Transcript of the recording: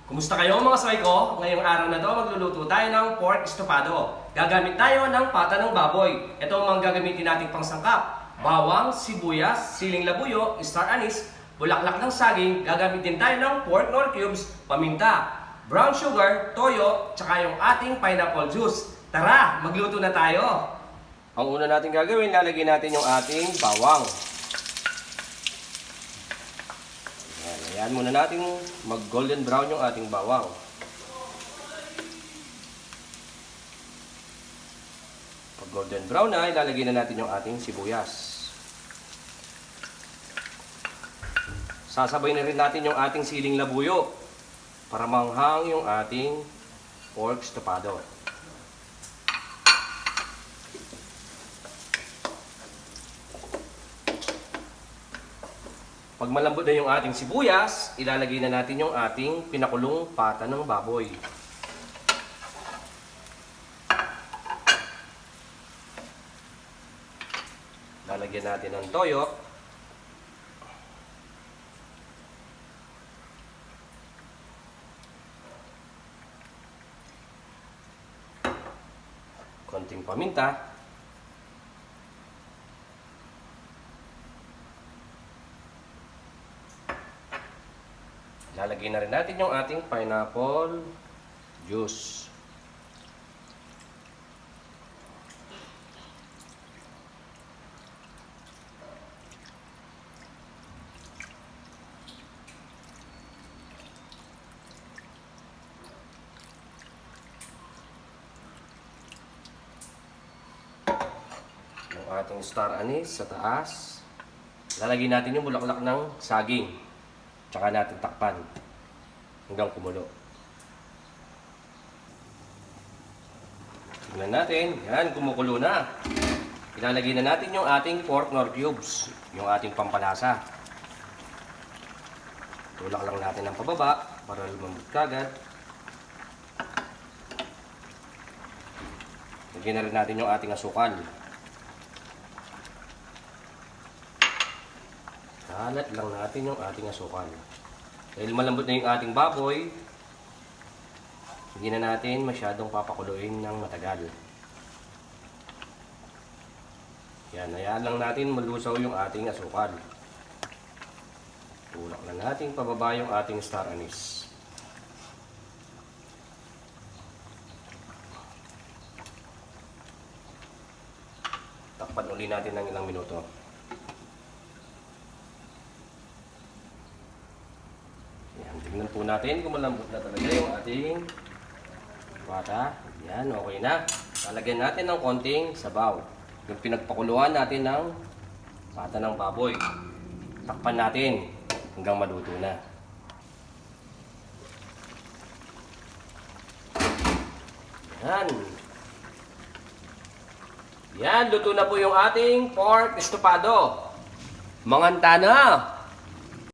Kumusta kayo mga sakay ko? Ngayong araw na to magluluto tayo ng pork estofado. Gagamit tayo ng pata ng baboy. Ito ang mga gagamitin nating pangsangkap. Bawang, sibuyas, siling labuyo, star anise, bulaklak ng saging. Gagamitin tayo ng pork nor cubes, paminta, brown sugar, toyo, tsaka yung ating pineapple juice. Tara, magluto na tayo! Ang una natin gagawin, lalagyan natin yung ating bawang. Ayan muna natin mag-golden brown yung ating bawang. Pag golden brown na, ilalagay na natin yung ating sibuyas. Sasabay na rin natin yung ating siling labuyo para manghang yung ating pork estofado. Pag malambot na yung ating sibuyas, ilalagay na natin yung ating pinakulong pata ng baboy. Lalagyan natin ng toyo. Konting paminta. Lalagyan na rin natin yung ating pineapple juice. Yung ating star anise sa taas. Lalagyan natin yung bulaklak ng saging. Tsaka natin takpan hanggang kumulo. Tingnan natin. Yan, kumukulo na. Ilalagay na natin yung ating pork nor cubes. Yung ating pampalasa. Tulak lang natin ng pababa para lumambot kagad. Lagyan na rin natin yung ating asukal. Kalat lang natin yung ating asukal. Dahil malambot na yung ating baboy, hindi na natin masyadong papakuluin ng matagal. Yan, hayaan lang natin malusaw yung ating asukal. Tulak lang natin pababa yung ating star anise. Takpan uli natin ng ilang minuto. Tingnan po natin kung malambot na talaga yung ating pata. Yan, okay na. Lalagyan natin ng konting sabaw. Yung pinagpakuluan natin ng pata ng baboy. Takpan natin hanggang maluto na. Yan. Yan, luto na po yung ating pork estofado. Manganta na!